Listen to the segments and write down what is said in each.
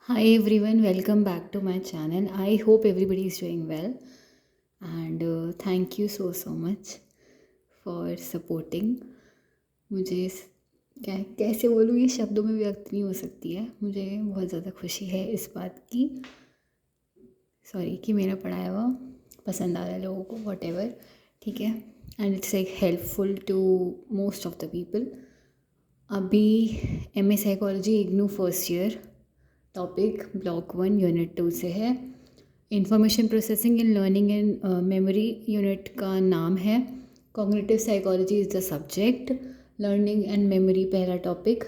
Hi everyone, welcome back to my channel. I hope everybody is doing well and thank you so much for supporting. मुझे कैसे बोलूँ, ये शब्दों में व्यक्त नहीं हो सकती है। मुझे बहुत ज़्यादा खुशी है इस बात की, कि मेरा पढ़ाया हुआ पसंद आ रहा है लोगों को, वॉट एवर, ठीक है, and it's like helpful to most of the people. अभी MA psychology IGNOU first year, topic block 1 unit 2 से है। Information processing in learning and memory unit का नाम है। Cognitive psychology is the subject. Learning and memory पहला topic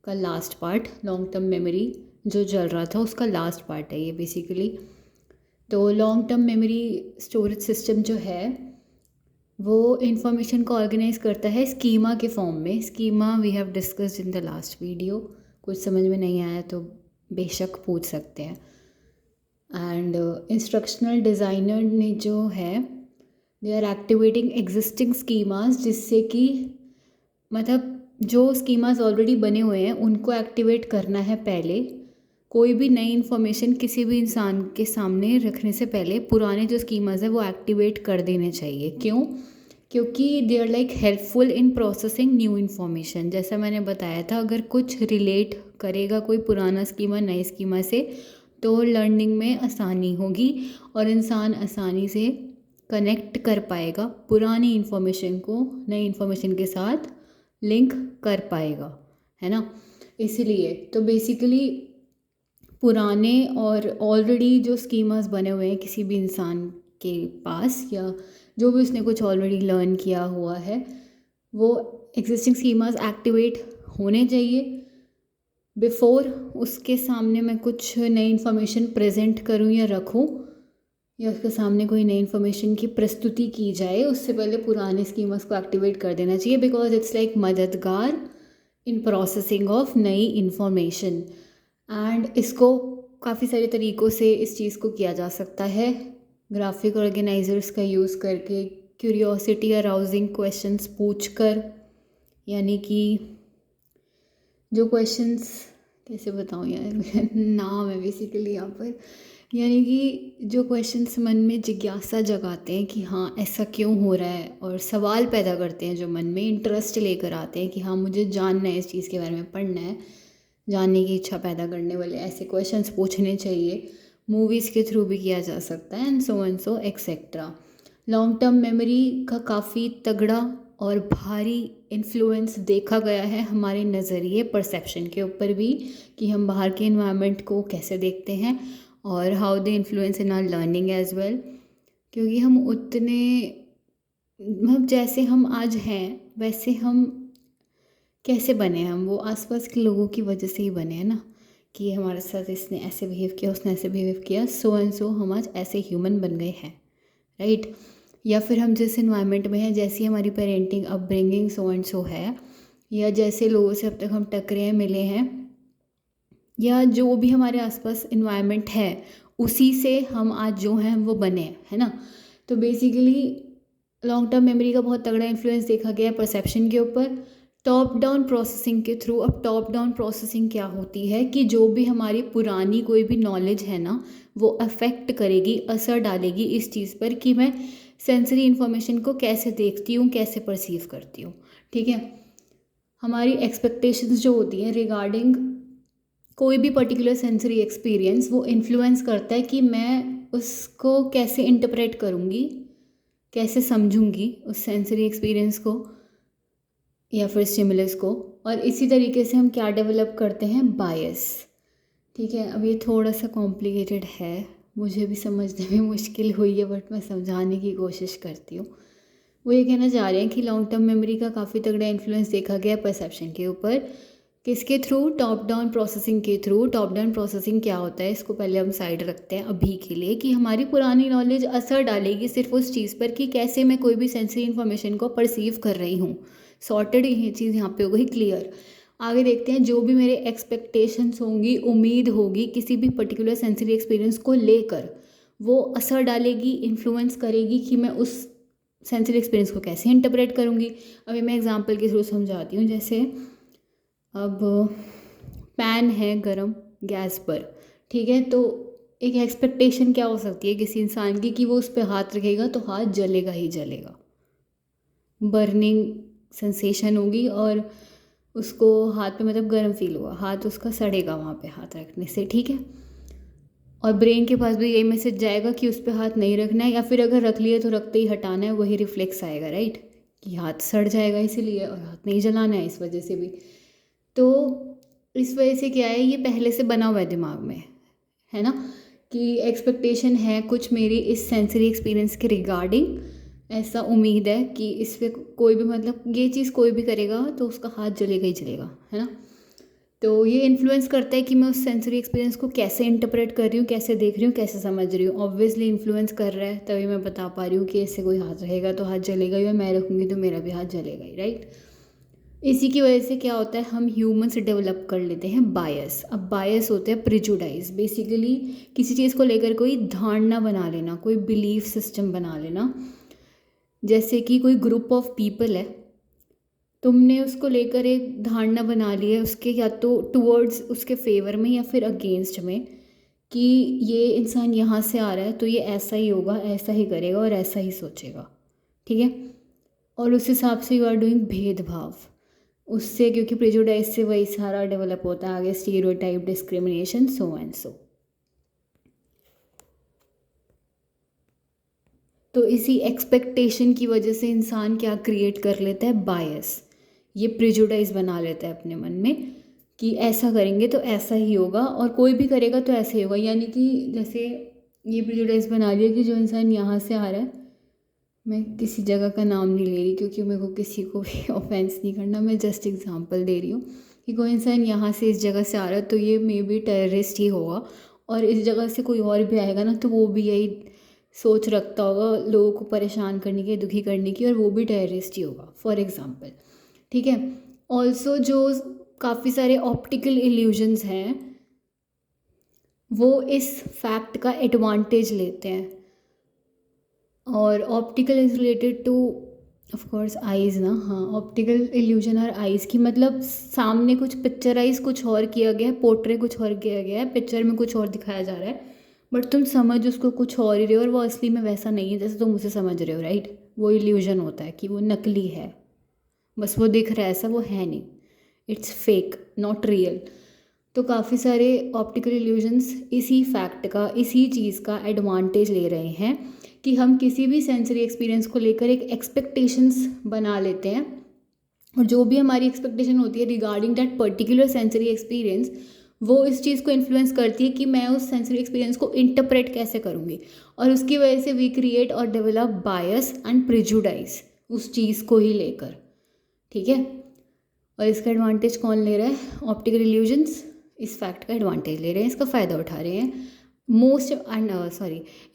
का last part, long term memory जो चल रहा था उसका लास्ट पार्ट है ये बेसिकली। तो long term memory storage system जो है वो इंफॉर्मेशन को ऑर्गेनाइज करता है स्कीमा के फॉर्म में। Schema we have discussed in the last video. कुछ समझ में नहीं आया तो बेशक पूछ सकते हैं। एंड इंस्ट्रक्शनल डिज़ाइनर ने जो है, they are activating existing schemas, जिससे कि मतलब जो स्कीमास ऑलरेडी बने हुए हैं उनको एक्टिवेट करना है पहले। कोई भी नई इन्फॉर्मेशन किसी भी इंसान के सामने रखने से पहले पुराने जो स्कीमास हैं वो एक्टिवेट कर देने चाहिए। क्यों? क्योंकि they are like helpful in processing new information. जैसा मैंने बताया था, अगर कुछ रिलेट करेगा कोई पुराना स्कीमा नए स्कीमा से तो लर्निंग में आसानी होगी और इंसान आसानी से कनेक्ट कर पाएगा, पुरानी इन्फॉर्मेशन को नई इन्फॉर्मेशन के साथ लिंक कर पाएगा, है ना। इसीलिए तो बेसिकली पुराने और ऑलरेडी जो स्कीमास बने हुए हैं किसी भी इंसान के पास, या जो भी उसने कुछ ऑलरेडी लर्न किया हुआ है, वो एग्जिस्टिंग स्कीमास एक्टिवेट होने चाहिए बिफोर उसके सामने मैं कुछ नई इन्फॉर्मेशन प्रेजेंट करूँ या रखूँ, या उसके सामने कोई नई इन्फॉर्मेशन की प्रस्तुति की जाए, उससे पहले पुराने स्कीमास को एक्टिवेट कर देना चाहिए। बिकॉज इट्स लाइक मददगार इन प्रोसेसिंग ऑफ नई इन्फॉर्मेशन। एंड इसको काफ़ी सारे तरीक़ों से इस चीज़ को किया जा सकता है। ग्राफिक ऑर्गेनाइजर्स का यूज़ करके, क्यूरियोसिटी अराउजिंग क्वेश्चंस पूछ कर, यानी कि जो क्वेश्चंस, कैसे बताऊँ यार नाम है बेसिकली यहाँ पर, यानी कि जो क्वेश्चंस मन में जिज्ञासा जगाते हैं कि हाँ ऐसा क्यों हो रहा है, और सवाल पैदा करते हैं जो मन में इंटरेस्ट लेकर आते हैं कि हाँ मुझे जानना है, इस चीज़ के बारे में पढ़ना है, जानने की इच्छा पैदा करने वाले ऐसे क्वेश्चंस पूछने चाहिए। मूवीज़ के थ्रू भी किया जा सकता है and so etcetera. Long term memory का काफ़ी तगड़ा और भारी इन्फ्लुएंस देखा गया है हमारे नज़रिए परसेप्शन के ऊपर भी, कि हम बाहर के इन्वायरमेंट को कैसे देखते हैं और how they influence in our learning as well. क्योंकि हम उतने मतलब जैसे हम आज हैं वैसे हम कैसे बने, हम वो आसपास के लोगों की वजह से ही बने हैं ना, कि हमारे साथ इसने ऐसे बिहेव किया, उसने ऐसे बिहेव किया, सो एंड सो हम आज ऐसे ह्यूमन बन गए हैं, राइट। या फिर हम जिस इन्वायरमेंट में हैं, जैसी हमारी parenting upbringing so and so है, या जैसे लोगों से अब तक हम टकरे हैं, मिले हैं, या जो भी हमारे आसपास इन्वायरमेंट है उसी से हम आज जो हैं वो बने हैं, है ना। तो बेसिकली लॉन्ग टर्म मेमोरी का बहुत तगड़ा इन्फ्लुएंस देखा गया है परसेप्शन के ऊपर टॉप डाउन प्रोसेसिंग के थ्रू। अब टॉप डाउन प्रोसेसिंग क्या होती है कि जो भी हमारी पुरानी कोई भी नॉलेज है ना, वो अफेक्ट करेगी, असर डालेगी इस चीज़ पर कि मैं सेंसरी इन्फॉर्मेशन को कैसे देखती हूँ, कैसे परसीव करती हूँ, ठीक है। हमारी एक्सपेक्टेशंस जो होती हैं रिगार्डिंग कोई भी पर्टिकुलर सेंसरी एक्सपीरियंस, वो इन्फ्लुएंस करता है कि मैं उसको कैसे इंटरप्रेट करूँगी, कैसे समझूंगी उस सेंसरी एक्सपीरियंस को या फिर स्टिमुलस को। और इसी तरीके से हम क्या डेवलप करते हैं, बायस, ठीक है। अब ये थोड़ा सा कॉम्प्लिकेटेड है, मुझे भी समझने में मुश्किल हुई है, बट मैं समझाने की कोशिश करती हूँ। वो ये कहना चाह रहे हैं कि लॉन्ग टर्म मेमोरी का काफ़ी तगड़ा इन्फ्लुएंस देखा गया है परसेप्शन के ऊपर। किसके थ्रू? टॉप डाउन प्रोसेसिंग के थ्रू। टॉप डाउन प्रोसेसिंग क्या होता है, इसको पहले हम साइड रखते हैं अभी के लिए, कि हमारी पुरानी नॉलेज असर डालेगी सिर्फ उस चीज़ पर कि कैसे मैं कोई भी सेंसरी इन्फॉर्मेशन को परसीव कर रही हूँ। सॉर्टेड ये चीज़ यहाँ पे हो गई क्लियर। आगे देखते हैं, जो भी मेरे एक्सपेक्टेशंस होंगी, उम्मीद होगी किसी भी पर्टिकुलर सेंसरी एक्सपीरियंस को लेकर, वो असर डालेगी, इन्फ्लुएंस करेगी कि मैं उस सेंसरी एक्सपीरियंस को कैसे इंटरप्रेट करूँगी। अभी मैं एग्जांपल के थ्रू समझाती हूँ। जैसे अब पैन है गरम, गैस पर, ठीक है। तो एक एक्सपेक्टेशन क्या हो सकती है किसी इंसान की कि वो उस पर हाथ रखेगा तो हाथ जलेगा ही जलेगा, बर्निंग सेंसेशन होगी और उसको हाथ पे मतलब गर्म फील होगा, हाथ उसका सड़ेगा वहाँ पे हाथ रखने से, ठीक है। और ब्रेन के पास भी यही मैसेज जाएगा कि उस पर हाथ नहीं रखना है, या फिर अगर रख लिए तो रखते ही हटाना है, वही रिफ्लेक्स आएगा, राइट, कि हाथ सड़ जाएगा इसीलिए, और हाथ नहीं जलाना है इस वजह से भी। तो इस वजह से क्या है, ये पहले से बना हुआ है दिमाग में, है ना, कि एक्सपेक्टेशन है कुछ मेरी इस सेंसरी एक्सपीरियंस के रिगार्डिंग, ऐसा उम्मीद है कि इस पे कोई भी मतलब ये चीज़ कोई भी करेगा तो उसका हाथ जलेगा ही जलेगा, है ना। तो ये इन्फ्लुएंस करता है कि मैं उस सेंसरी एक्सपीरियंस को कैसे इंटरप्रेट कर रही हूँ, कैसे देख रही हूँ, कैसे समझ रही हूँ। ऑब्वियसली इन्फ्लुएंस कर रहा है, तभी मैं बता पा रही हूँ कि इससे कोई हाथ रहेगा तो हाथ जलेगा ही, और मैं रखूँगी तो मेरा भी हाथ जलेगा ही, राइट। इसी की वजह से क्या होता है, हम ह्यूमंस डेवलप कर लेते हैं बायस। अब बायस होते हैं प्रिजुडाइज, बेसिकली किसी चीज़ को लेकर कोई धारणा बना लेना, कोई बिलीफ सिस्टम बना लेना। जैसे कि कोई ग्रुप ऑफ पीपल है, तुमने उसको लेकर एक धारणा बना ली है उसके, या तो टुवर्ड्स उसके फेवर में या फिर अगेंस्ट में, कि ये इंसान यहाँ से आ रहा है तो ये ऐसा ही होगा, ऐसा ही करेगा और ऐसा ही सोचेगा, ठीक है। और उस हिसाब से यू आर डूइंग भेदभाव उससे, क्योंकि प्रेजुडाइज से वही सारा डेवलप होता है आगे, stereotype, discrimination, so and so. तो इसी एक्सपेक्टेशन की वजह से इंसान क्या क्रिएट कर लेता है, बायस, ये प्रिजुडाइज बना लेता है अपने मन में कि ऐसा करेंगे तो ऐसा ही होगा, और कोई भी करेगा तो ऐसा ही होगा। यानी कि जैसे ये प्रिजुडाइज बना लिया कि जो इंसान यहाँ से आ रहा है, मैं किसी जगह का नाम नहीं ले रही क्योंकि मेरे को किसी को भी ऑफेंस नहीं करना, मैं जस्ट एग्जांपल दे रही हूँ कि कोई इंसान यहाँ से इस जगह से आ रहा है तो ये मे बी टेररिस्ट ही होगा, और इस जगह से कोई और भी आएगा ना तो वो भी यही सोच रखता होगा लोगों को परेशान करने की, दुखी करने की, और वो भी टेररिस्ट ही होगा, फॉर एग्ज़ाम्पल, ठीक है। ऑल्सो जो काफ़ी सारे ऑप्टिकल इल्यूजन्स हैं वो इस फैक्ट का एडवांटेज लेते हैं, और optical is related two of course eyes ना, हाँ, ऑप्टिकल इल्यूजन और आइज़ की मतलब सामने कुछ पिक्चराइज कुछ और किया गया है, पोर्ट्रे कुछ और किया गया है, पिक्चर में कुछ और दिखाया जा रहा है, बट तुम समझ उसको कुछ और ही रहे हो, और वो असली में वैसा नहीं है जैसे तुम उसे समझ रहे हो, राइट। वो इल्यूजन होता है कि वो नकली है, बस वो दिख रहा है, ऐसा वो है नहीं, इट्स फेक, नॉट रियल। तो काफ़ी सारे ऑप्टिकल इल्यूजन्स इसी फैक्ट का, इसी चीज़ का एडवांटेज ले रहे हैं कि हम किसी भी सेंसरी एक्सपीरियंस को लेकर एक एक्सपेक्टेशंस बना लेते हैं, और जो भी हमारी एक्सपेक्टेशन होती है regarding that particular sensory experience, वो इस चीज़ को इन्फ्लुएंस करती है कि मैं उस सेंसरी एक्सपीरियंस को इंटरप्रेट कैसे करूँगी, और उसकी वजह से वी क्रिएट और डेवलप बायस एंड प्रिजुडाइज उस चीज़ को ही लेकर, ठीक है। और इसका एडवांटेज कौन ले रहा है, ऑप्टिकल इल्यूजन्स इस फैक्ट का एडवांटेज ले रहे हैं, इसका फ़ायदा उठा रहे हैं। Most and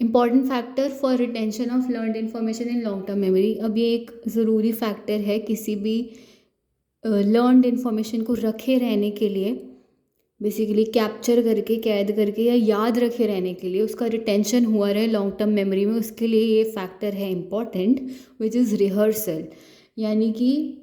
important factor for retention of learned information in long term memory. अब ये एक ज़रूरी फैक्टर है किसी भी लर्नड इन्फॉर्मेशन को रखे रहने के लिए, बेसिकली कैप्चर करके, कैद करके या याद रखे रहने के लिए, उसका रिटेंशन हुआ रहे लॉन्ग टर्म मेमोरी में, उसके लिए ये फैक्टर है इम्पॉर्टेंट, विच इज़ रिहर्सल। यानी कि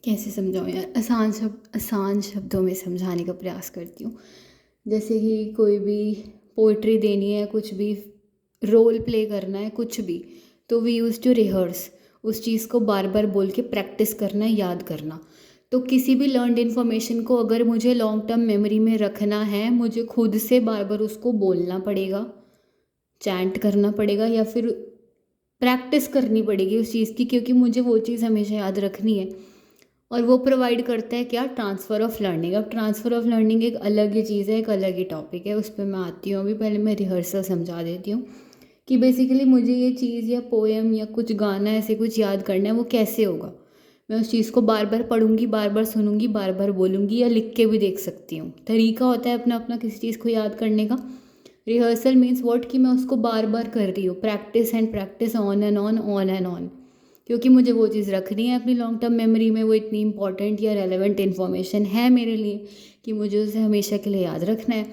कैसे समझाऊँ यार, आसान शब्दों में समझाने का प्रयास करती हूँ। जैसे कि कोई भी पोइट्री देनी है, कुछ भी रोल प्ले करना है, कुछ भी, तो वी यूज़ टू रिहर्स, उस चीज़ को बार बार बोल के प्रैक्टिस करना, याद करना। तो किसी भी लर्नड इन्फॉर्मेशन को अगर मुझे लॉन्ग टर्म मेमोरी में रखना है, मुझे खुद से बार बार उसको बोलना पड़ेगा, चैंट करना पड़ेगा, या फिर प्रैक्टिस करनी पड़ेगी उस चीज़ की, क्योंकि मुझे वो चीज़ हमेशा याद रखनी है। और वो प्रोवाइड करता है क्या, ट्रांसफ़र ऑफ लर्निंग। अब ट्रांसफ़र ऑफ लर्निंग एक अलग ही चीज़ है, एक अलग ही टॉपिक है, उस पर मैं आती हूँ। अभी पहले मैं रिहर्सल समझा देती हूँ कि बेसिकली मुझे ये चीज़ या पोएम या कुछ गाना ऐसे कुछ याद करना है, वो कैसे होगा। मैं उस चीज़ को बार बार पढ़ूंगी, बार बार सुनूंगी, बार बार बोलूँगी, या लिख के भी देख सकती हूँ। तरीका होता है अपना अपना किसी चीज़ को याद करने का। रिहर्सल मीन्स व्हाट, कि मैं उसको बार बार कर रही हूँ, practice and practice, on and on, on and on, क्योंकि मुझे वो चीज़ रखनी है अपनी लॉन्ग टर्म मेमोरी में। वो इतनी इंपॉर्टेंट या रेलेवेंट इन्फॉर्मेशन है मेरे लिए कि मुझे उसे हमेशा के लिए याद रखना है।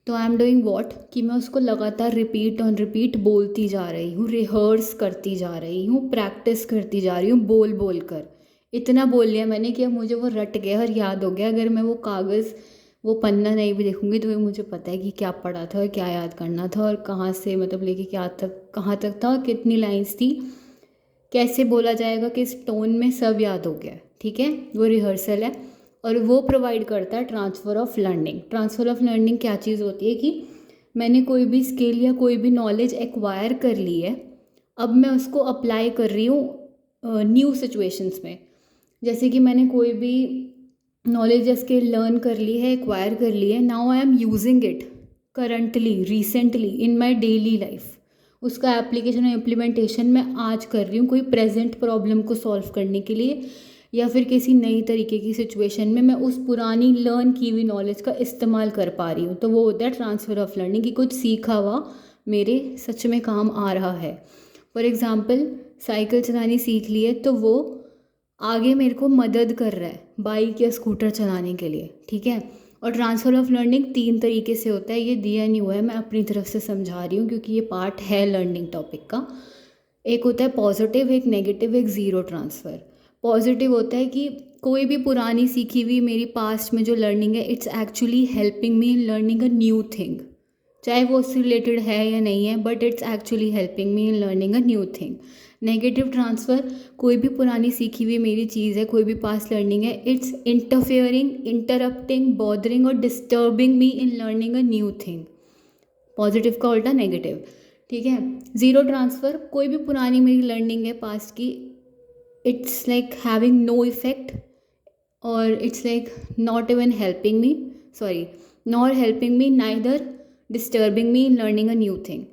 तो आई एम डूइंग वॉट, कि मैं उसको लगातार रिपीट ऑन रिपीट बोलती जा रही हूँ, रिहर्स करती जा रही हूँ, प्रैक्टिस करती जा रही हूँ, बोल बोल कर। इतना बोल लिया मैंने कि अब मुझे वो रट गया और याद हो गया। अगर मैं वो कागज़, वो पन्ना नहीं भी देखूँगी तो भी मुझे पता है कि क्या पढ़ा था और क्या याद करना था और कहाँ से मतलब लेके क्या तक कहाँ तक था और कितनी लाइन्स थी, कैसे बोला जाएगा, किस टोन में, सब याद हो गया है। ठीक है, वो रिहर्सल है और वो प्रोवाइड करता है transfer of learning. Transfer of learning क्या चीज़ होती है कि मैंने कोई भी स्किल या कोई भी नॉलेज एक्वायर कर ली है, अब मैं उसको अप्लाई कर रही हूँ न्यू सिचुएशंस में। जैसे कि मैंने कोई भी नॉलेज या स्किल लर्न कर ली है, एक्वायर कर ली है, now I am using it currently, recently in my daily life. उसका एप्लीकेशन और इम्प्लीमेंटेशन मैं आज कर रही हूँ कोई प्रेजेंट प्रॉब्लम को सॉल्व करने के लिए, या फिर किसी नई तरीके की सिचुएशन में मैं उस पुरानी लर्न की हुई नॉलेज का इस्तेमाल कर पा रही हूँ। तो वो होता है ट्रांसफ़र ऑफ लर्निंग, कि कुछ सीखा हुआ मेरे सच में काम आ रहा है। फॉर एग्ज़ाम्पल, साइकिल चलानी सीख ली है तो वो आगे मेरे को मदद कर रहा है बाइक या स्कूटर चलाने के लिए। ठीक है, और ट्रांसफ़र ऑफ लर्निंग 3 तरीके से होता है, ये दिया नहीं हुआ है, मैं अपनी तरफ से समझा रही हूँ क्योंकि ये पार्ट है लर्निंग टॉपिक का। एक होता है पॉजिटिव, एक नेगेटिव, एक ज़ीरो ट्रांसफ़र। पॉजिटिव होता है कि कोई भी पुरानी सीखी हुई मेरी पास्ट में जो लर्निंग है, it's actually helping me in learning a new thing, चाहे वो उससे रिलेटेड है या नहीं है, but it's actually helping me in learning a new thing. Negative transfer, कोई भी पुरानी सीखी हुई मेरी चीज़ है, कोई भी पास्ट लर्निंग है, इट्स इंटरफेयरिंग, इंटरप्टिंग, बॉदरिंग और disturbing me in learning a new thing. Positive का उल्टा नेगेटिव। ठीक है, ज़ीरो ट्रांसफ़र, कोई भी पुरानी मेरी लर्निंग है पास्ट की, it's like having no effect और it's like not even helping me, sorry, not helping me neither disturbing me in learning a new thing.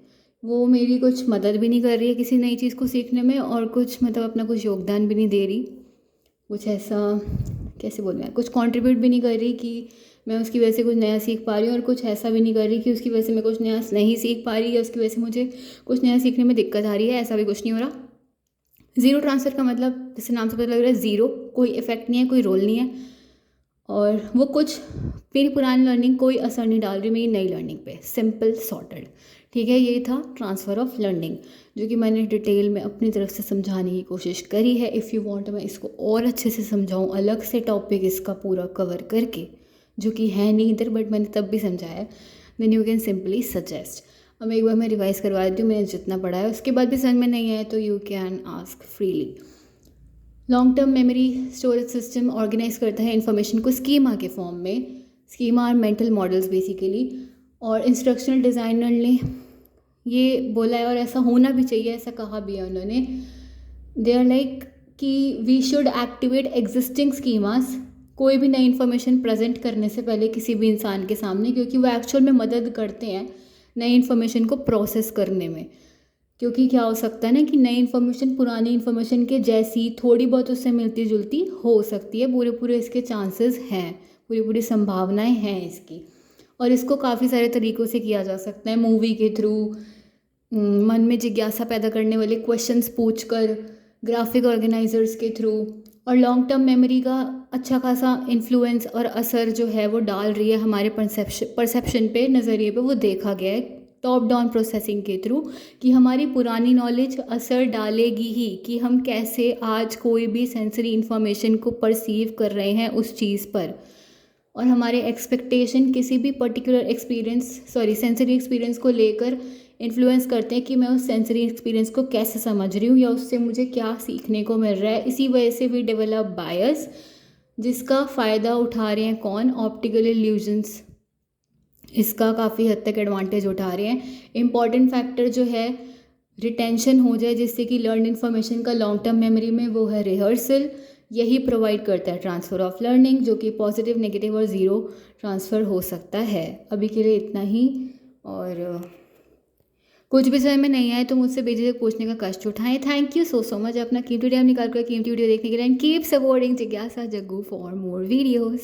वो मेरी कुछ मदद भी नहीं कर रही है किसी नई चीज़ को सीखने में और कुछ मतलब अपना कुछ योगदान भी नहीं दे रही, कुछ ऐसा कैसे बोलना है, कुछ कंट्रीब्यूट भी नहीं कर रही कि मैं उसकी वजह से कुछ नया सीख पा रही हूँ, और कुछ ऐसा भी नहीं कर रही कि उसकी वजह से मैं कुछ नया नहीं सीख पा रही या उसकी वजह से मुझे कुछ नया सीखने में दिक्कत आ रही है, ऐसा भी कुछ नहीं हो रहा। ज़ीरो ट्रांसफ़र का मतलब जैसे नाम से पता लग रहा है ज़ीरो, कोई इफेक्ट नहीं है, कोई रोल नहीं है, और वो कुछ मेरी पुरानी लर्निंग कोई असर नहीं डाल रही मेरी नई लर्निंग पे, सिंपल सॉर्टेड। ठीक है, ये था ट्रांसफ़र ऑफ लर्निंग, जो कि मैंने डिटेल में अपनी तरफ से समझाने की कोशिश करी है। इफ़ यू वांट मैं इसको और अच्छे से समझाऊँ, अलग से टॉपिक इसका पूरा कवर करके, जो कि है नहीं इधर बट मैंने तब भी समझाया, then you can simply suggest. अब एक बार मैं रिवाइज़ करवा देती हूँ मैंने जितना पढ़ा है, उसके बाद भी समझ में नहीं आया तो you can ask freely. Long term memory storage system organize करता है इन्फॉर्मेशन को स्कीमा के फॉर्म में, स्कीमा और मेंटल मॉडल्स बेसिकली, और इंस्ट्रक्शनल डिज़ाइनर ने ये बोला है और ऐसा होना भी चाहिए, ऐसा कहा भी है उन्होंने। दे आर लाइक कि we should activate existing schemas, कोई भी नई इन्फॉर्मेशन प्रेजेंट करने से पहले किसी भी इंसान के सामने, क्योंकि वो एक्चुअल में मदद करते हैं नई इन्फॉर्मेशन को प्रोसेस करने में। क्योंकि क्या हो सकता है ना कि नई इन्फॉर्मेशन पुरानी इन्फॉर्मेशन के जैसी थोड़ी बहुत उससे मिलती जुलती हो सकती है, पूरे पूरे इसके चांसेस हैं, पूरी पूरी संभावनाएं हैं इसकी, और इसको काफ़ी सारे तरीक़ों से किया जा सकता है, मूवी के थ्रू, मन में जिज्ञासा पैदा करने वाले क्वेश्चंस पूछकर, ग्राफिक ऑर्गेनाइजर्स के थ्रू, और लॉन्ग टर्म मेमोरी का अच्छा खासा इन्फ्लुएंस और असर जो है वो डाल रही है हमारे परसेप्शन पे, नज़रिए पे, वो देखा गया है टॉप डाउन प्रोसेसिंग के थ्रू, कि हमारी पुरानी नॉलेज असर डालेगी ही कि हम कैसे आज कोई भी सेंसरी इन्फॉर्मेशन को परसीव कर रहे हैं उस चीज़ पर, और हमारे एक्सपेक्टेशन किसी भी पर्टिकुलर सेंसरी एक्सपीरियंस को लेकर इन्फ्लुएंस करते हैं कि मैं उस सेंसरी एक्सपीरियंस को कैसे समझ रही हूँ या उससे मुझे क्या सीखने को मिल रहा है। इसी वजह से वी डेवलप बायस, जिसका फ़ायदा उठा रहे हैं कौन, ऑप्टिकल इल्यूजन्स, इसका काफ़ी हद तक एडवांटेज उठा रहे हैं। इम्पॉर्टेंट फैक्टर जो है रिटेंशन हो जाए जिससे कि लर्न इन्फॉर्मेशन का लॉन्ग टर्म मेमोरी में, वो है रिहर्सल। यही प्रोवाइड करता है ट्रांसफ़र ऑफ लर्निंग, जो कि पॉजिटिव, नेगेटिव और ज़ीरो ट्रांसफ़र हो सकता है। अभी के लिए इतना ही, और कुछ भी समझ में नहीं आए तो मुझसे बेझिझक पूछने का कष्ट उठाएं। थैंक यू सो मच अपना कीमती टाइम निकाल कर कीमती वीडियो देखने के लिए, एंड कीप सपोर्टिंग जिज्ञासा जग्गू फॉर मोर वीडियोज़।